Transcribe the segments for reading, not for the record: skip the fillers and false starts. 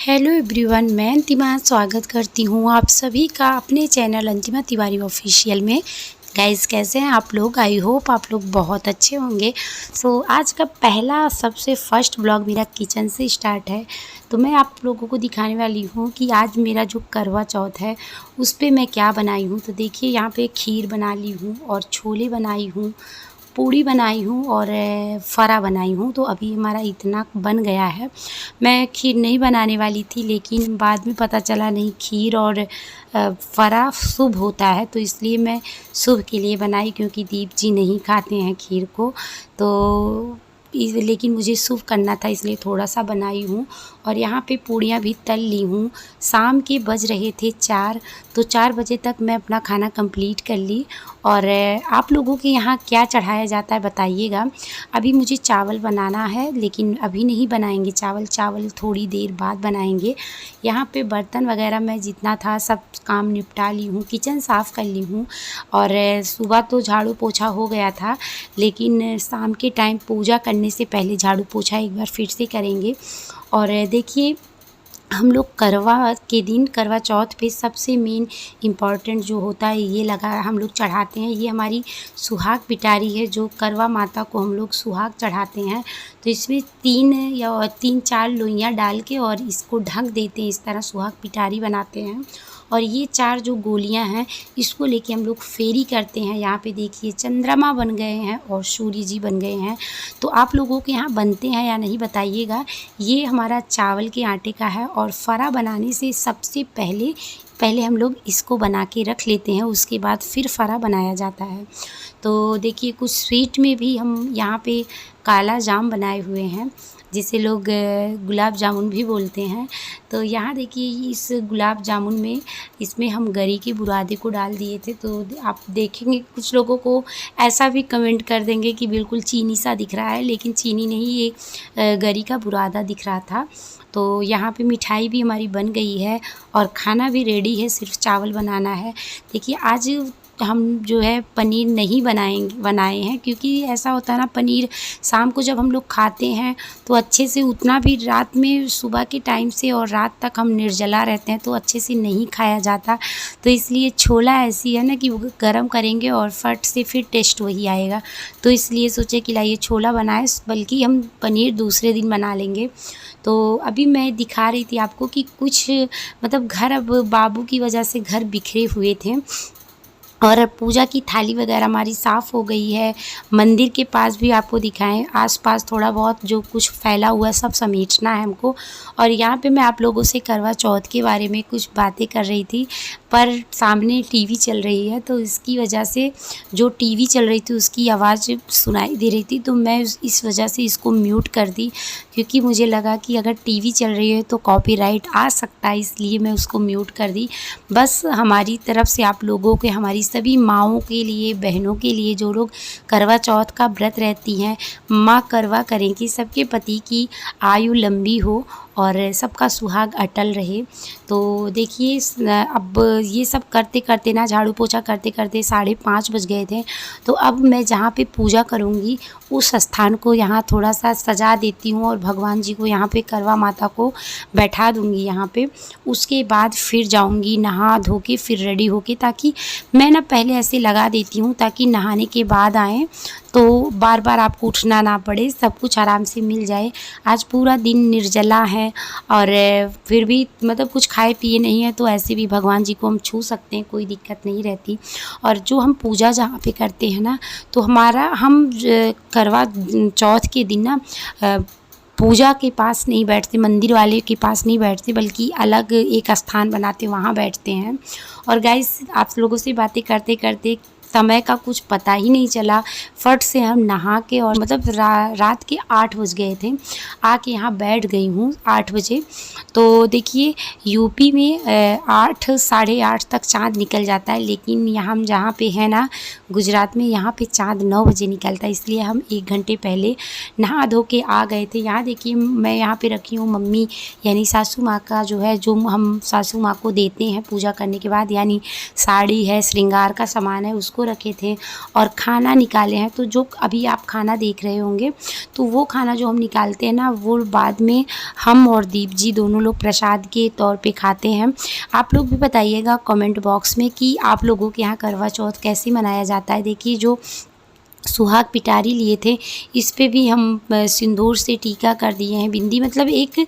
Hello everyone, मैं अंतिमा स्वागत करती हूँ आप सभी का अपने चैनल अंतिमा तिवारी ऑफिशियल में। गाइस, कैसे हैं आप लोग? आई होप आप लोग बहुत अच्छे होंगे। आज का पहला सबसे फर्स्ट व्लॉग मेरा किचन से स्टार्ट है। तो मैं आप लोगों को दिखाने वाली हूँ कि आज मेरा जो करवा चौथ है उस पे मैं क्या बनाई हूँ। तो देखिए, यहाँ पे खीर बना ली हूँ और छोले बनाई हूँ, पूड़ी बनाई हूँ और फरा बनाई हूँ। तो अभी हमारा इतना बन गया है। मैं खीर नहीं बनाने वाली थी, लेकिन बाद में पता चला नहीं, खीर और फरा शुभ होता है, तो इसलिए मैं शुभ के लिए बनाई, क्योंकि दीप जी नहीं खाते हैं खीर को। तो लेकिन मुझे शुभ करना था, इसलिए थोड़ा सा बनाई हूँ। और यहाँ पे पूड़ियाँ भी तल ली हूँ। शाम के बज रहे थे 4, तो 4 बजे तक मैं अपना खाना कंप्लीट कर ली। और आप लोगों के यहाँ क्या चढ़ाया जाता है बताइएगा। अभी मुझे चावल बनाना है, लेकिन अभी नहीं बनाएंगे चावल थोड़ी देर बाद बनाएंगे। यहाँ पे बर्तन वगैरह मैं जितना था सब काम निपटा ली हूँ, किचन साफ़ कर ली हूँ। और सुबह तो झाड़ू पोछा हो गया था, लेकिन शाम के टाइम पूजा करने से पहले झाड़ू पोछा एक बार फिर से करेंगे। और देखिए, हम लोग करवा के दिन, करवा चौथ पे सबसे मेन इम्पॉर्टेंट जो होता है ये लगा हम लोग चढ़ाते हैं। ये हमारी सुहाग पिटारी है, जो करवा माता को हम लोग सुहाग चढ़ाते हैं। तो इसमें 3-4 लोइयाँ डाल के और इसको ढक देते हैं, इस तरह सुहाग पिटारी बनाते हैं। और ये 4 जो गोलियां हैं, इसको लेके हम लोग फेरी करते हैं। यहाँ पे देखिए, चंद्रमा बन गए हैं और सूर्य जी बन गए हैं। तो आप लोगों के यहाँ बनते हैं या नहीं बताइएगा। ये हमारा चावल के आटे का है। और फरा बनाने से सबसे पहले हम लोग इसको बना के रख लेते हैं, उसके बाद फिर फरा बनाया जाता है। तो देखिए, कुछ स्वीट में भी हम यहाँ पे काला जाम बनाए हुए हैं, जिसे लोग गुलाब जामुन भी बोलते हैं। तो यहाँ देखिए, इस गुलाब जामुन में, इसमें हम गरी के बुरादे को डाल दिए थे। तो आप देखेंगे कुछ लोगों को ऐसा भी कमेंट कर देंगे कि बिल्कुल चीनी सा दिख रहा है, लेकिन चीनी नहीं, ये गरी का बुरादा दिख रहा था। तो यहाँ पे मिठाई भी हमारी बन गई है और खाना भी रेडी है, सिर्फ चावल बनाना है। देखिए, आज हम जो है पनीर नहीं बनाए हैं, क्योंकि ऐसा होता है ना, पनीर शाम को जब हम लोग खाते हैं तो अच्छे से उतना भी, रात में सुबह के टाइम से और रात तक हम निर्जला रहते हैं तो अच्छे से नहीं खाया जाता। तो इसलिए छोला ऐसी है ना कि वो गरम करेंगे और फट से फिर टेस्ट वही आएगा। तो इसलिए सोचे कि लाइए छोला बनाए, बल्कि हम पनीर दूसरे दिन बना लेंगे। तो अभी मैं दिखा रही थी आपको कि कुछ मतलब घर, अब बाबू की वजह से घर बिखरे हुए थे और पूजा की थाली वगैरह हमारी साफ़ हो गई है। मंदिर के पास भी आपको दिखाएं, आसपास थोड़ा बहुत जो कुछ फैला हुआ है सब समेटना है हमको। और यहाँ पे मैं आप लोगों से करवा चौथ के बारे में कुछ बातें कर रही थी, पर सामने टीवी चल रही है, तो इसकी वजह से, जो टीवी चल रही थी उसकी आवाज़ सुनाई दे रही थी, तो मैं इस वजह से इसको म्यूट कर दी, क्योंकि मुझे लगा कि अगर टीवी चल रही है तो कॉपीराइट आ सकता है, इसलिए मैं उसको म्यूट कर दी। बस हमारी तरफ से आप लोगों के, हमारी सभी माँओं के लिए, बहनों के लिए, जो लोग करवा चौथ का व्रत रहती हैं, माँ करवा करें कि सबके पति की आयु लंबी हो और सबका सुहाग अटल रहे। तो देखिए, अब ये सब करते करते ना, झाड़ू पोछा करते करते 5:30 बज गए थे। तो अब मैं जहाँ पे पूजा करूँगी उस स्थान को यहाँ थोड़ा सा सजा देती हूँ और भगवान जी को यहाँ पे, करवा माता को बैठा दूँगी यहाँ पे। उसके बाद फिर जाऊँगी नहा धो के, फिर रेडी होके, ताकि मैं ना पहले ऐसे लगा देती हूँ ताकि नहाने के बाद आएँ तो बार बार आपको उठना ना पड़े, सब कुछ आराम से मिल जाए। आज पूरा दिन निर्जला है और फिर भी मतलब कुछ खाए पिए नहीं है, तो ऐसे भी भगवान जी को हम छू सकते हैं, कोई दिक्कत नहीं रहती। और जो हम पूजा जहाँ पे करते हैं ना, तो हम करवा चौथ के दिन ना पूजा के पास नहीं बैठते, मंदिर वाले के पास नहीं बैठते, बल्कि अलग एक स्थान बनाते, वहाँ बैठते हैं। और गाइस, आप लोगों से बातें करते करते समय का कुछ पता ही नहीं चला। फट से हम नहा के, और मतलब रात के 8 बज गए थे, आके यहाँ बैठ गई हूँ 8 बजे। तो देखिए, यूपी में 8 साढ़े 8 तक चाँद निकल जाता है, लेकिन यहाँ हम जहाँ पे हैं ना, गुजरात में, यहाँ पे चाँद 9 बजे निकलता है, इसलिए हम 1 घंटे पहले नहा धो के आ गए थे। यहाँ देखिए, मैं यहाँ पे रखी हूँ मम्मी यानी सासू माँ का, जो है, जो हम सासू माँ को देते हैं पूजा करने के बाद, यानी साड़ी है, श्रृंगार का सामान है, उसको को रखे थे और खाना निकाले हैं। तो जो अभी आप खाना देख रहे होंगे तो वो खाना जो हम निकालते हैं ना, वो बाद में हम और दीप जी दोनों लोग प्रसाद के तौर पे खाते हैं। आप लोग भी बताइएगा कमेंट बॉक्स में कि आप लोगों के यहाँ करवा चौथ कैसे मनाया जाता है। देखिए जो सुहाग पिटारी लिए थे इस पे भी हम सिंदूर से टीका कर दिए हैं, बिंदी, मतलब एक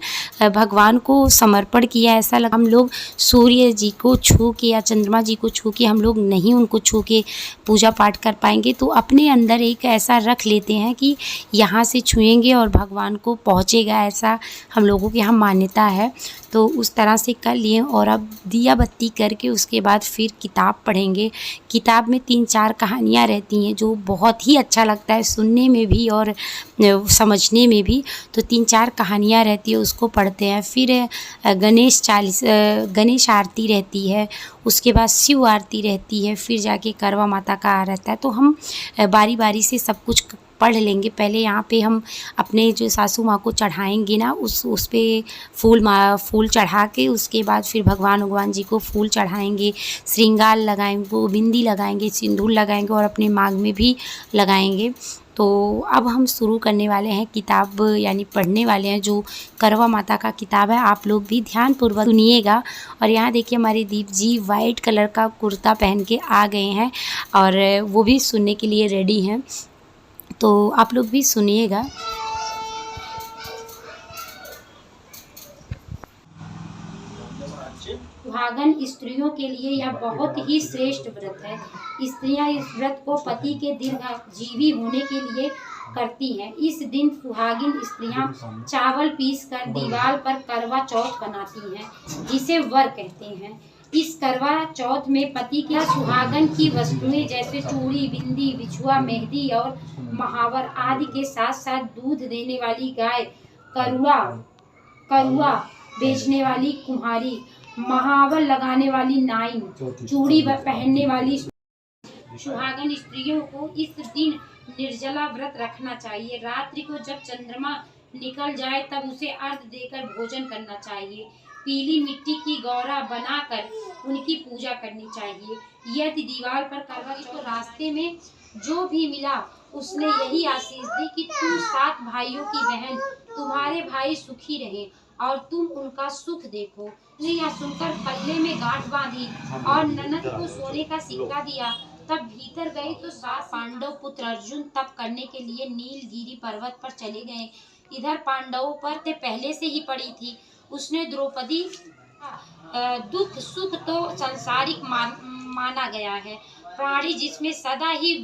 भगवान को समर्पण किया। ऐसा लगा हम लोग सूर्य जी को छू के या चंद्रमा जी को छू के हम लोग नहीं उनको छू के पूजा पाठ कर पाएंगे, तो अपने अंदर एक ऐसा रख लेते हैं कि यहाँ से छुएंगे और भगवान को पहुँचेगा, ऐसा हम लोगों के यहाँ मान्यता है। तो उस तरह से कर लिए और अब दिया बत्ती करके उसके बाद फिर किताब पढ़ेंगे। किताब में 3-4 कहानियाँ रहती हैं जो बहुत ही अच्छा लगता है सुनने में भी और समझने में भी। तो 3-4 कहानियाँ रहती है, उसको पढ़ते हैं। फिर गणेश आरती रहती है, उसके बाद शिव आरती रहती है, फिर जाके करवा माता का रहता है। तो हम बारी बारी से सब कुछ पढ़ लेंगे। पहले यहाँ पे हम अपने जो सासू माँ को चढ़ाएंगे ना, उस पे फूल चढ़ा के उसके बाद फिर भगवान जी को फूल चढ़ाएंगे, श्रृंगार लगाएंगे, बिंदी लगाएंगे, सिंदूर लगाएंगे और अपने मांग में भी लगाएंगे। तो अब हम शुरू करने वाले हैं किताब, यानी पढ़ने वाले हैं जो करवा माता का किताब है। आप लोग भी ध्यानपूर्वक सुनिएगा। और यहाँ देखिए हमारे दीप जी वाइट कलर का कुर्ता पहन के आ गए हैं और वो भी सुनने के लिए रेडी हैं, तो आप लोग भी सुनिएगा। सुहागन स्त्रियों के लिए यह बहुत ही श्रेष्ठ व्रत है। स्त्रियां इस व्रत को पति के दीर्घजीवी होने के लिए करती हैं। इस दिन सुहागिन स्त्रियां चावल पीसकर दीवार पर करवा चौथ बनाती हैं, जिसे वर कहते हैं। इस करवा चौथ में पति के सुहागन की वस्तुएं जैसे चूड़ी, बिंदी, बिछुआ, मेहंदी और महावर आदि के साथ साथ दूध देने वाली गाय, करुआ बेचने वाली कुम्हारी, महावर लगाने वाली नाइन, चूड़ी पहनने वाली सुहागन स्त्रियों को इस दिन निर्जला व्रत रखना चाहिए। रात्रि को जब चंद्रमा निकल जाए तब उसे अर्घ देकर भोजन करना चाहिए। पीली मिट्टी की गौरा बनाकर उनकी पूजा करनी चाहिए। यदि दीवार पर करवा तो रास्ते में जो भी मिला उसने यही आशीष दी कि तुम 7 भाइयों की बहन, तुम्हारे भाई सुखी रहे और तुम उनका सुख देखो। ने यह सुनकर पल्ले में गांठ बांधी और ननद को सोने का सिक्का दिया। तब भीतर गए तो 7 पांडव पुत्र अर्जुन तप करने के लिए नीलगिरी पर्वत पर चले गए। इधर पांडवों पर ते पहले से ही पड़ी थी। उसने द्रौपदी दुख सुख तो सांसारिक माना गया है, प्राणी जिसमें सदा ही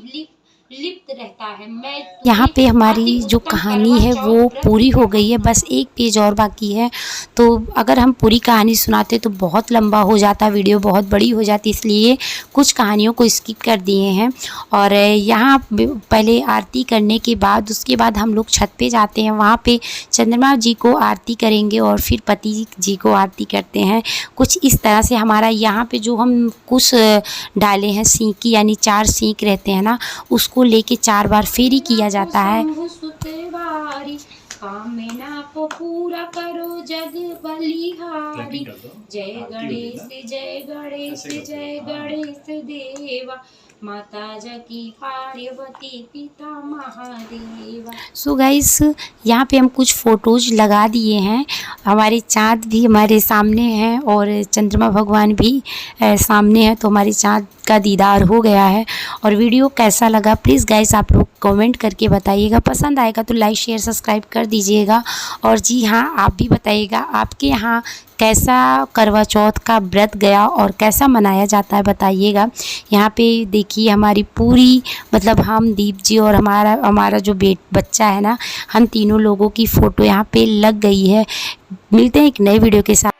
लिप्त रहता है। मैं यहाँ पे हमारी जो कहानी है वो पूरी हो गई है, बस एक पेज और बाकी है। तो अगर हम पूरी कहानी सुनाते तो बहुत लंबा हो जाता, वीडियो बहुत बड़ी हो जाती, इसलिए कुछ कहानियों को स्किप कर दिए हैं। और यहाँ पहले आरती करने के बाद उसके बाद हम लोग छत पे जाते हैं, वहाँ पे चंद्रमा जी को आरती करेंगे और फिर पति जी को आरती करते हैं। कुछ इस तरह से हमारा यहाँ पे जो हम कुछ डाले हैं सींकी, यानी 4 सींक रहते हैं ना, उसको लेके 4 बार फेरी किया जाता है। कामना को पूरा करो जग बलिहारी, जय गणेश जय गणेश जय गणेश देवा, माता जकी पार्वती पिता महादेवा। सो गाइस यहाँ पे हम कुछ फ़ोटोज़ लगा दिए हैं। हमारे चाँद भी हमारे सामने हैं और चंद्रमा भगवान भी सामने हैं, तो हमारे चाँद का दीदार हो गया है। और वीडियो कैसा लगा प्लीज़ गाइस आप लोग कमेंट करके बताइएगा। पसंद आएगा तो लाइक शेयर सब्सक्राइब कर दीजिएगा। और जी हाँ, आप भी बताइएगा आपके यहाँ कैसा करवा चौथ का व्रत गया और कैसा मनाया जाता है, बताइएगा। यहाँ पे देखिए हमारी पूरी, मतलब हम दीप जी और हमारा जो बच्चा है ना, हम तीनों लोगों की फ़ोटो यहाँ पे लग गई है। मिलते हैं एक नए वीडियो के साथ।